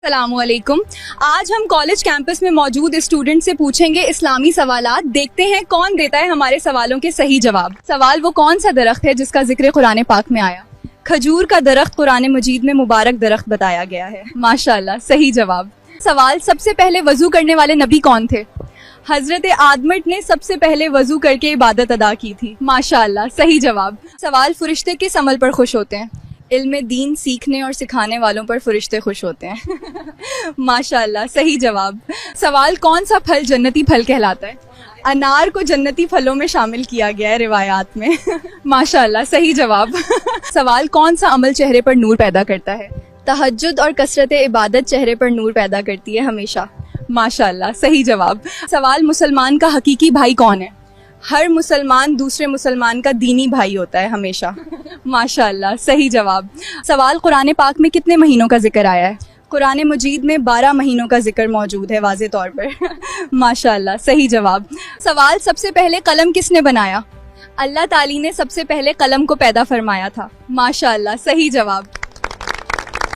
السلام علیکم. آج ہم کالج کیمپس میں موجود اسٹوڈنٹ سے پوچھیں گے اسلامی سوالات. دیکھتے ہیں کون دیتا ہے ہمارے سوالوں کے صحیح جواب. سوال: وہ کون سا درخت ہے جس کا ذکر قرآن پاک میں آیا؟ کھجور کا درخت قرآن مجید میں مبارک درخت بتایا گیا ہے. ماشاءاللہ صحیح جواب. سوال: سب سے پہلے وضو کرنے والے نبی کون تھے؟ حضرت آدمٹ نے سب سے پہلے وضو کر کے عبادت ادا کی تھی. ماشاءاللہ صحیح جواب. سوال: فرشتے کس عمل پر خوش ہوتے ہیں؟ علم دین سیکھنے اور سکھانے والوں پر فرشتے خوش ہوتے ہیں. ماشاءاللہ صحیح جواب. سوال: کون سا پھل جنتی پھل کہلاتا ہے؟ انار کو جنتی پھلوں میں شامل کیا گیا ہے روایات میں. ماشاءاللہ صحیح جواب. سوال: کون سا عمل چہرے پر نور پیدا کرتا ہے؟ تہجد اور کثرت عبادت چہرے پر نور پیدا کرتی ہے ہمیشہ. ماشاءاللہ صحیح جواب. سوال: مسلمان کا حقیقی بھائی کون ہے؟ ہر مسلمان دوسرے مسلمان کا دینی بھائی ہوتا ہے ہمیشہ. ماشاءاللہ صحیح جواب. سوال: قرآن پاک میں کتنے مہینوں کا ذکر آیا ہے؟ قرآن مجید میں 12 مہینوں کا ذکر موجود ہے واضح طور پر. ماشاءاللہ صحیح جواب. سوال: سب سے پہلے قلم کس نے بنایا؟ اللہ تعالی نے سب سے پہلے قلم کو پیدا فرمایا تھا. ماشاءاللہ صحیح جواب.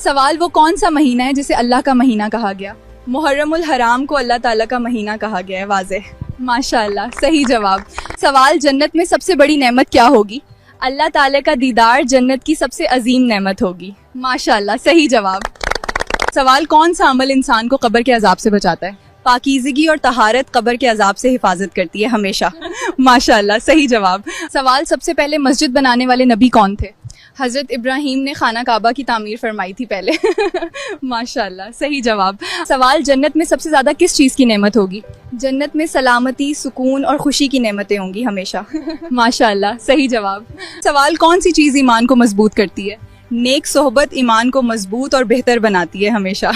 سوال: وہ کون سا مہینہ ہے جسے اللہ کا مہینہ کہا گیا؟ محرم الحرام کو اللہ تعالیٰ کا مہینہ کہا گیا ہے واضح. ماشاءاللہ صحیح جواب. سوال: جنت میں سب سے بڑی نعمت کیا ہوگی؟ اللہ تعالیٰ کا دیدار جنت کی سب سے عظیم نعمت ہوگی. ماشاءاللہ صحیح جواب. سوال: کون سا عمل انسان کو قبر کے عذاب سے بچاتا ہے؟ پاکیزگی اور طہارت قبر کے عذاب سے حفاظت کرتی ہے ہمیشہ. ماشاءاللہ صحیح جواب. سوال: سب سے پہلے مسجد بنانے والے نبی کون تھے؟ حضرت ابراہیم نے خانہ کعبہ کی تعمیر فرمائی تھی پہلے. ماشاءاللہ صحیح جواب. سوال: جنت میں سب سے زیادہ کس چیز کی نعمت ہوگی؟ جنت میں سلامتی، سکون اور خوشی کی نعمتیں ہوں گی ہمیشہ. ماشاءاللہ صحیح جواب. سوال: کون سی چیز ایمان کو مضبوط کرتی ہے؟ نیک صحبت ایمان کو مضبوط اور بہتر بناتی ہے ہمیشہ.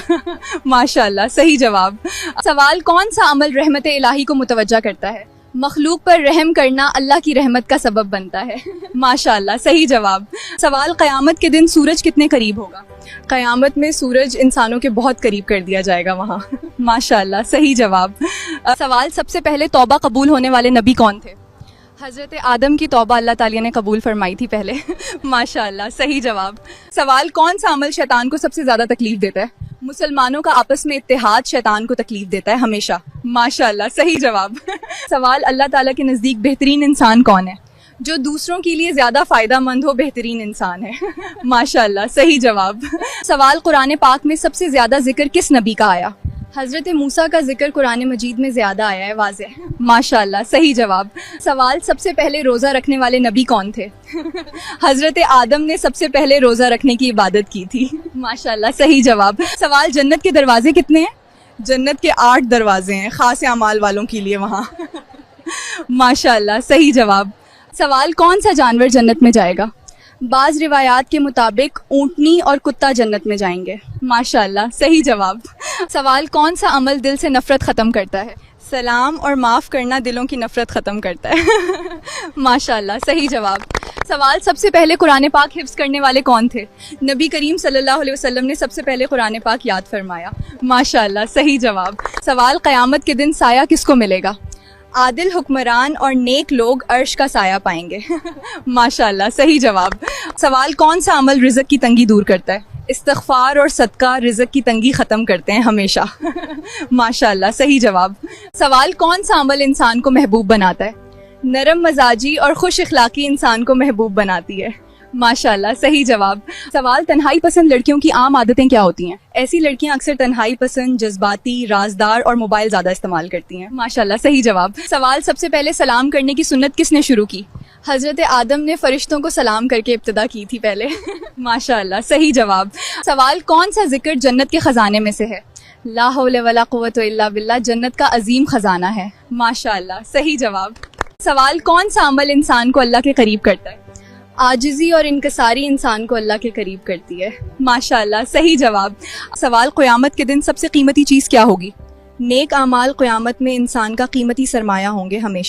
ماشاءاللہ صحیح جواب. سوال: کون سا عمل رحمت الہی کو متوجہ کرتا ہے؟ مخلوق پر رحم کرنا اللہ کی رحمت کا سبب بنتا ہے. ماشاءاللہ صحیح جواب. سوال: قیامت کے دن سورج کتنے قریب ہوگا؟ قیامت میں سورج انسانوں کے بہت قریب کر دیا جائے گا وہاں. ماشاءاللہ صحیح جواب. سوال: سب سے پہلے توبہ قبول ہونے والے نبی کون تھے؟ حضرت آدم کی توبہ اللہ تعالیٰ نے قبول فرمائی تھی پہلے. ماشاءاللہ صحیح جواب. سوال: کون سا عمل شیطان کو سب سے زیادہ تکلیف دیتا ہے؟ مسلمانوں کا آپس میں اتحاد شیطان کو تکلیف دیتا ہے ہمیشہ. ماشاءاللہ صحیح جواب. سوال: اللہ تعالیٰ کے نزدیک بہترین انسان کون ہے؟ جو دوسروں کے لیے زیادہ فائدہ مند ہو بہترین انسان ہے. ماشاءاللہ صحیح جواب. سوال: قرآن پاک میں سب سے زیادہ ذکر کس نبی کا آیا؟ حضرت موسیٰ کا ذکر قرآن مجید میں زیادہ آیا ہے واضح. ماشاءاللہ صحیح جواب. سوال: سب سے پہلے روزہ رکھنے والے نبی کون تھے؟ حضرت آدم نے سب سے پہلے روزہ رکھنے کی عبادت کی تھی. ماشاءاللہ صحیح جواب. سوال: جنت کے دروازے کتنے ہیں؟ جنت کے 8 دروازے ہیں خاص اعمال والوں کے لیے وہاں. ماشاءاللہ صحیح جواب. سوال: کون سا جانور جنت میں جائے گا؟ بعض روایات کے مطابق اونٹنی اور کتا جنت میں جائیں گے. ماشاءاللہ صحیح جواب. سوال: کون سا عمل دل سے نفرت ختم کرتا ہے؟ سلام اور معاف کرنا دلوں کی نفرت ختم کرتا ہے. ماشاءاللہ صحیح جواب. سوال: سب سے پہلے قرآن پاک حفظ کرنے والے کون تھے؟ نبی کریم صلی اللہ علیہ وسلم نے سب سے پہلے قرآن پاک یاد فرمایا. ماشاءاللہ صحیح جواب. سوال: قیامت کے دن سایہ کس کو ملے گا؟ عادل حکمران اور نیک لوگ عرش کا سایہ پائیں گے. ماشاءاللہ صحیح جواب. سوال: کون سا عمل رزق کی تنگی دور کرتا ہے؟ استغفار اور صدقہ رزق کی تنگی ختم کرتے ہیں ہمیشہ. ماشاءاللہ صحیح جواب. سوال: کون سا عمل انسان کو محبوب بناتا ہے؟ نرم مزاجی اور خوش اخلاقی انسان کو محبوب بناتی ہے. ماشاءاللہ صحیح جواب. سوال: تنہائی پسند لڑکیوں کی عام عادتیں کیا ہوتی ہیں؟ ایسی لڑکیاں اکثر تنہائی پسند، جذباتی، رازدار اور موبائل زیادہ استعمال کرتی ہیں. ماشاءاللہ صحیح جواب. سوال: سب سے پہلے سلام کرنے کی سنت کس نے شروع کی؟ حضرت آدم نے فرشتوں کو سلام کر کے ابتدا کی تھی پہلے. ماشاءاللہ صحیح جواب. سوال: کون سا ذکر جنت کے خزانے میں سے ہے؟ لا حول ولا قوت الا باللہ جنت کا عظیم خزانہ ہے. ماشاءاللہ صحیح جواب. سوال: کون سا عمل انسان کو اللہ کے قریب کرتا ہے؟ عاجزی اور انکساری انسان کو اللہ کے قریب کرتی ہے. ماشاءاللہ صحیح جواب. سوال: قیامت کے دن سب سے قیمتی چیز کیا ہوگی؟ نیک اعمال قیامت میں انسان کا قیمتی سرمایہ ہوں گے ہمیشہ.